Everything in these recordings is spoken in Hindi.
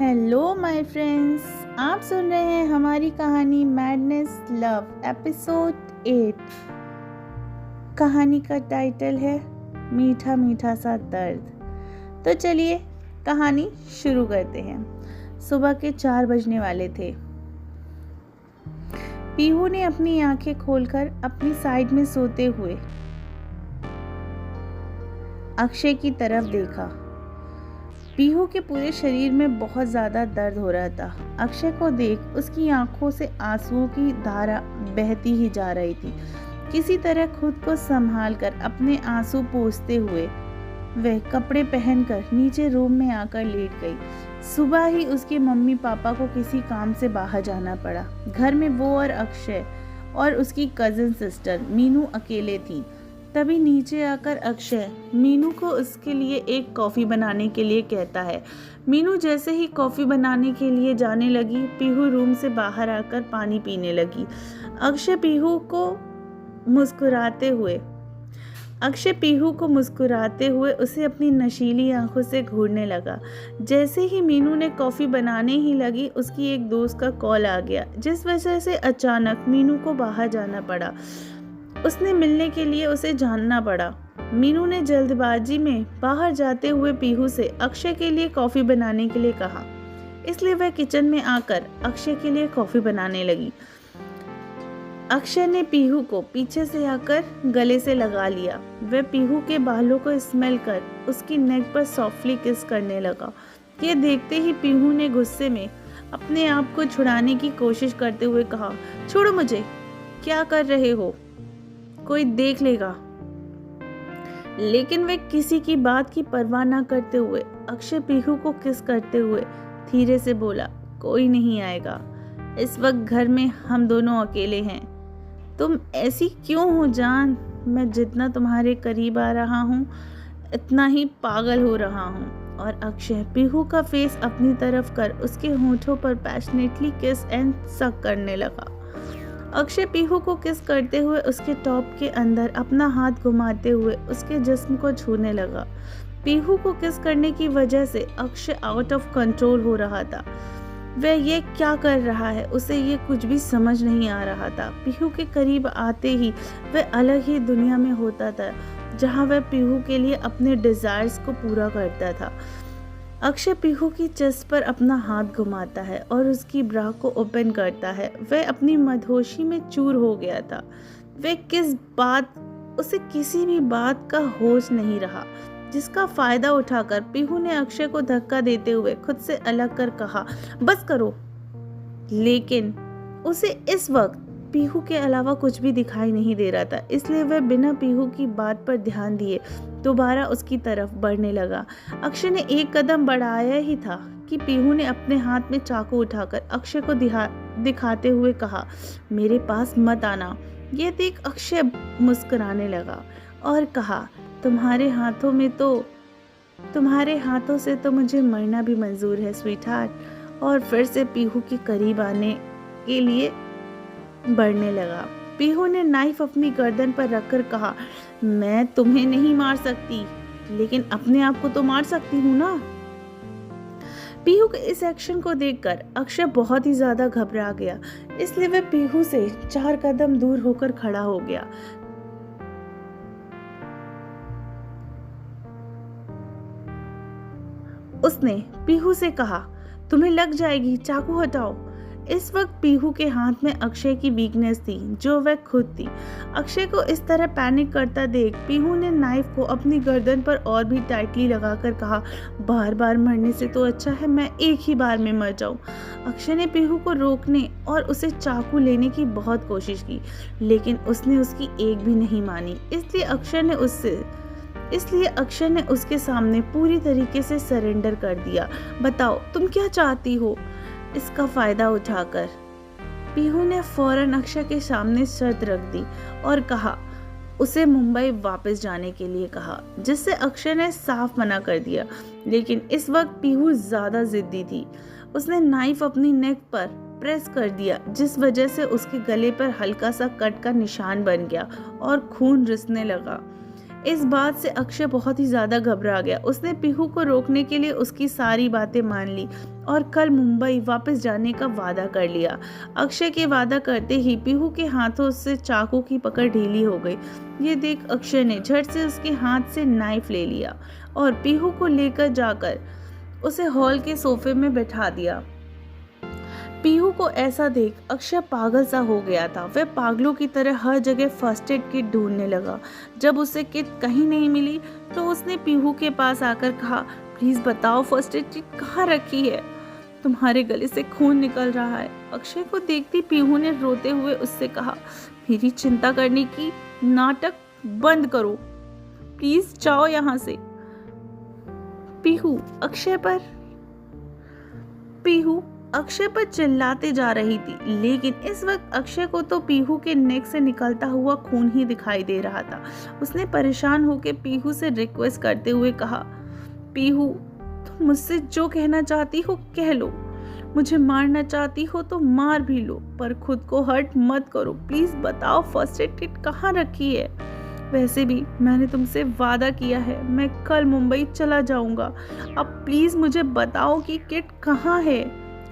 हेलो माय फ्रेंड्स, आप सुन रहे हैं हमारी कहानी मैडनेस लव एपिसोड 8। कहानी का टाइटल है मीठा मीठा सा दर्द। तो चलिए कहानी शुरू करते हैं। सुबह के 4 बजने वाले थे। पीहू ने अपनी आंखें खोलकर अपनी साइड में सोते हुए अक्षय की तरफ देखा। पीहू के पूरे शरीर में बहुत ज़्यादा दर्द हो रहा था। अक्षय को देख उसकी आंखों से आंसुओं की धारा बहती ही जा रही थी। किसी तरह खुद को संभाल कर अपने आंसू पोंछते हुए वह कपड़े पहनकर नीचे रूम में आकर लेट गई। सुबह ही उसके मम्मी पापा को किसी काम से बाहर जाना पड़ा। घर में वो और अक्षय और उसकी कजिन सिस्टर मीनू अकेले थी। तभी नीचे आकर अक्षय मीनू को उसके लिए एक कॉफ़ी बनाने के लिए कहता है। मीनू जैसे ही कॉफ़ी बनाने के लिए जाने लगी, पीहू रूम से बाहर आकर पानी पीने लगी। अक्षय पीहू को मुस्कुराते हुए उसे अपनी नशीली आंखों से घूरने लगा। जैसे ही मीनू ने कॉफ़ी बनाने ही लगी, उसकी एक दोस्त का कॉल आ गया, जिस वजह से अचानक मीनू को बाहर जाना पड़ा। उसने मिलने के लिए उसे जानना पड़ा। मीनू ने जल्दबाजी में बाहर जाते हुए पीहू से अक्षय के लिए कॉफ़ी बनाने के लिए कहा, इसलिए वह किचन में आकर अक्षय के लिए कॉफ़ी बनाने लगी। अक्षय ने पीहू को पीछे से आकर गले से लगा लिया। वह पीहू के बालों को स्मेल कर उसकी नेक पर सॉफ्टली किस करने लगा। ये देखते ही पीहू ने गुस्से में अपने आप को छुड़ाने की कोशिश करते हुए कहा, छोड़ो मुझे, क्या कर रहे हो, कोई देख लेगा। लेकिन वे किसी की बात की परवाह न करते हुए अक्षय पीहू को किस करते हुए धीरे से बोला, कोई नहीं आएगा, इस वक्त घर में हम दोनों अकेले हैं। तुम ऐसी क्यों हो जान? मैं जितना तुम्हारे करीब आ रहा हूँ इतना ही पागल हो रहा हूँ। और अक्षय पीहू का फेस अपनी तरफ कर उसके होंठों पर पैशनेटली किस एंड सक करने लगा। अक्षय पीहू को किस करते हुए उसके टॉप के अंदर अपना हाथ घुमाते हुए उसके जिस्म को छूने लगा। पीहू को किस करने की वजह से अक्षय आउट ऑफ कंट्रोल हो रहा था। वह ये क्या कर रहा है, उसे ये कुछ भी समझ नहीं आ रहा था। पीहू के करीब आते ही वह अलग ही दुनिया में होता था, जहाँ वह पीहू के लिए अपने डिजायर्स को पूरा करता था। अक्षय पीहू की चेस्ट पर अपना हाथ घुमाता है और उसकी ब्रा को ओपन करता है। वह अपनी मदहोशी में चूर हो गया था। उसे किसी भी बात का होश नहीं रहा, जिसका फायदा उठाकर पीहू ने अक्षय को धक्का देते हुए खुद से अलग कर कहा, बस करो। लेकिन उसे इस वक्त पीहू के अलावा कुछ भी दिखाई नहीं दे रहा था, इसलिए वह बिना पीहू की बात पर ध्यान दिए दोबारा उसकी तरफ बढ़ने लगा। अक्षय ने एक कदम बढ़ाया ही था कि पीहू ने अपने हाथ में चाकू उठाकर अक्षय को दिखाते हुए कहा, मेरे पास मत आना। ये देख अक्षय मुस्कुराने लगा और कहा, तुम्हारे हाथों से तो मुझे मरना भी मंजूर है स्वीटहार्ट। और फिर से पीहू के करीब आने के लिए बढ़ने लगा। पीहू ने नाइफ अपनी गर्दन पर रखकर कहा, मैं तुम्हें नहीं मार सकती, लेकिन अपने आप को तो मार सकती हूँ ना। पीहू के इस एक्शन को देखकर अक्षय बहुत ही ज्यादा घबरा गया, इसलिए वह पीहू से 4 कदम दूर होकर खड़ा हो गया। उसने पीहू से कहा, तुम्हें लग जाएगी, चाकू हटाओ। इस वक्त पीहू के हाथ में अक्षय की वीकनेस थी, जो वह खुद थी। अक्षय को इस तरह पैनिक करता देख पीहू ने नाइफ को अपनी गर्दन पर और भी टाइटली लगाकर कहा, बार बार मरने से तो अच्छा है मैं एक ही बार में मर जाऊं। अक्षय ने पीहू को रोकने और उसे चाकू लेने की बहुत कोशिश की, लेकिन उसने उसकी एक भी नहीं मानी। इसलिए अक्षय ने उसके सामने पूरी तरीके से सरेंडर कर दिया। बताओ तुम क्या चाहती हो? इसका फायदा उठाकर पीहू ने फौरन अक्षय के सामने शर्त रख दी और कहा, उसे मुंबई वापस जाने के लिए कहा, जिससे अक्षय ने साफ मना कर दिया। लेकिन इस वक्त पीहू ज्यादा जिद्दी थी। उसने नाइफ अपनी नेक पर प्रेस कर दिया, जिस वजह से उसके गले पर हल्का सा कट का निशान बन गया और खून रिसने लगा। इस बात से अक्षय बहुत ही ज़्यादा घबरा गया। उसने पीहू को रोकने के लिए उसकी सारी बातें मान ली और कल मुंबई वापस जाने का वादा कर लिया। अक्षय के वादा करते ही पीहू के हाथों से चाकू की पकड़ ढीली हो गई। ये देख अक्षय ने झट से उसके हाथ से नाइफ ले लिया और पीहू को लेकर जाकर उसे हॉल के सोफे में बैठा दिया। पीहू को ऐसा देख अक्षय पागल सा हो गया था। वह पागलों की तरह हर जगह फर्स्ट एड किट ढूंढने लगा। जब उसे किट कहीं नहीं मिली तो उसने पीहू के पास आकर कहा, प्लीज बताओ फर्स्ट एड किट कहाँ रखी है, तुम्हारे गले से खून निकल रहा है। अक्षय को देखती पीहू ने रोते हुए उससे कहा, मेरी चिंता करने की नाटक बंद करो, प्लीज जाओ यहाँ से। पीहू अक्षय पर चिल्लाते जा रही थी, लेकिन इस वक्त अक्षय को तो पीहू के नेक से निकलता हुआ खून ही दिखाई दे रहा था। उसने परेशान होकर पीहू से रिक्वेस्ट करते हुए कहा, पीहू तुम मुझसे जो कहना चाहती हो कह लो, मुझे मारना चाहती हो तो मार भी लो, पर खुद को हर्ट मत करो। प्लीज बताओ फर्स्ट एड किट कहाँ रखी है। वैसे भी मैंने तुमसे वादा किया है, मैं कल मुंबई चला जाऊंगा। अब प्लीज मुझे बताओ कि किट कहाँ है।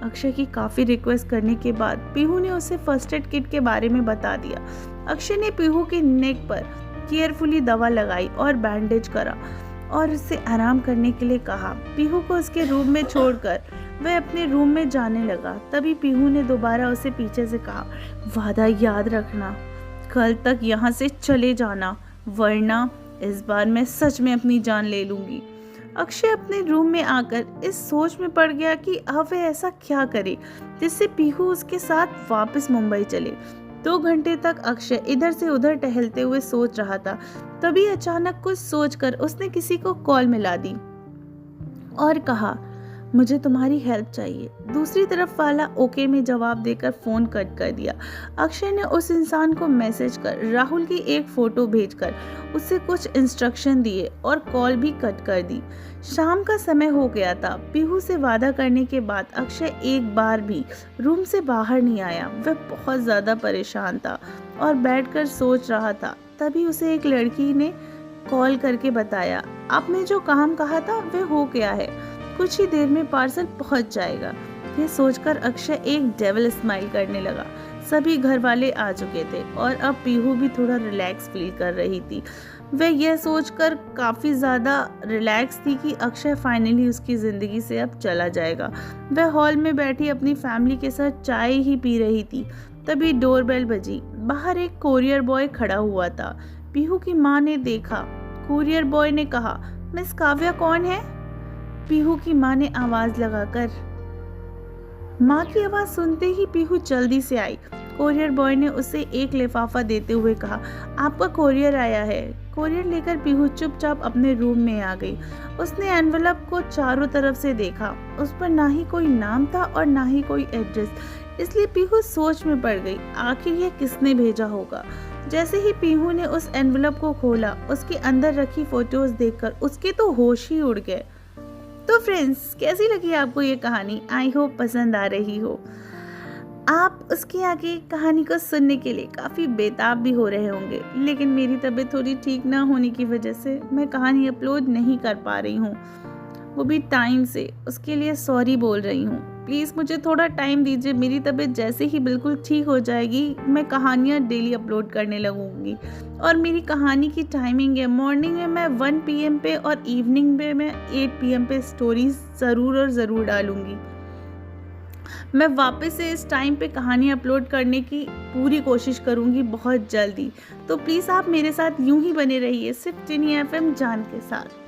अक्षय की काफ़ी रिक्वेस्ट करने के बाद पीहू ने उसे फर्स्ट एड किट के बारे में बता दिया। अक्षय ने पीहू के नेक पर केयरफुली दवा लगाई और बैंडेज करा और उससे आराम करने के लिए कहा। पीहू को उसके रूम में छोड़कर वह अपने रूम में जाने लगा। तभी पीहू ने दोबारा उसे पीछे से कहा, वादा याद रखना, कल तक यहाँ से चले जाना, वरना इस बार मैं सच में अपनी जान ले लूंगी। अक्षय अपने रूम में आकर इस सोच में पड़ गया कि अब वह ऐसा क्या करे जिससे पीहू उसके साथ वापस मुंबई चले। 2 घंटे तक अक्षय इधर से उधर टहलते हुए सोच रहा था। तभी अचानक कुछ सोचकर उसने किसी को कॉल मिला दी और कहा, मुझे तुम्हारी हेल्प चाहिए। दूसरी तरफ वाला ओके में जवाब देकर फोन कट कर दिया। अक्षय ने उस इंसान को मैसेज कर राहुल की एक फोटो भेजकर उसे कुछ इंस्ट्रक्शन दिए और कॉल भी कट कर दी। शाम का समय हो गया था। पीहू से वादा करने के बाद अक्षय एक बार भी रूम से बाहर नहीं आया। वह बहुत ज्यादा परेशान था और बैठकर सोच रहा था। तभी उसे एक लड़की ने कॉल करके बताया, आपने जो काम कहा था वह हो गया है, कुछ ही देर में पार्सल पहुंच जाएगा। ये सोचकर अक्षय एक डेविल स्माइल करने लगा। सभी घर वाले आ चुके थे और अब पीहू भी थोड़ा रिलैक्स फील कर रही थी। वह यह सोचकर काफ़ी ज़्यादा रिलैक्स थी कि अक्षय फाइनली उसकी ज़िंदगी से अब चला जाएगा। वह हॉल में बैठी अपनी फैमिली के साथ चाय ही पी रही थी। तभी डोरबेल बजी। बाहर एक कोरियर बॉय खड़ा हुआ था। पीहू की माँ ने देखा। कोरियर बॉय ने कहा, मिस काव्या कौन है? पीहू की माँ ने आवाज लगाकर। माँ की आवाज सुनते ही पीहू जल्दी से आई। कोरियर बॉय ने उसे एक लिफाफा देते हुए कहा, आपका कोरियर आया है। कोरियर लेकर पीहू चुपचाप अपने रूम में आ गई। उसने एनवेलप को चारों तरफ से देखा। उस पर ना ही कोई नाम था और ना ही कोई एड्रेस, इसलिए पीहू सोच में पड़ गई, आखिर यह किसने भेजा होगा। जैसे ही पीहू ने उस एनवेलप को खोला, उसके अंदर रखी फोटोज देखकर उसके तो होश ही उड़ गए। तो फ्रेंड्स, कैसी लगी आपको ये कहानी? आई होप पसंद आ रही हो। आप उसके आगे कहानी को सुनने के लिए काफ़ी बेताब भी हो रहे होंगे, लेकिन मेरी तबीयत थोड़ी ठीक ना होने की वजह से मैं कहानी अपलोड नहीं कर पा रही हूँ, वो भी टाइम से। उसके लिए सॉरी बोल रही हूँ। प्लीज़ मुझे थोड़ा टाइम दीजिए। मेरी तबीयत जैसे ही बिल्कुल ठीक हो जाएगी, मैं कहानियाँ डेली अपलोड करने लगूंगी। और मेरी कहानी की टाइमिंग है, मॉर्निंग में मैं 1 PM पे और इवनिंग में मैं 8 PM पे स्टोरीज ज़रूर डालूंगी। मैं वापस से इस टाइम पे कहानी अपलोड करने की पूरी कोशिश करूंगी बहुत जल्दी। तो प्लीज़ आप मेरे साथ यूं ही बने रहिए सिर्फ टिनी FM जान के साथ।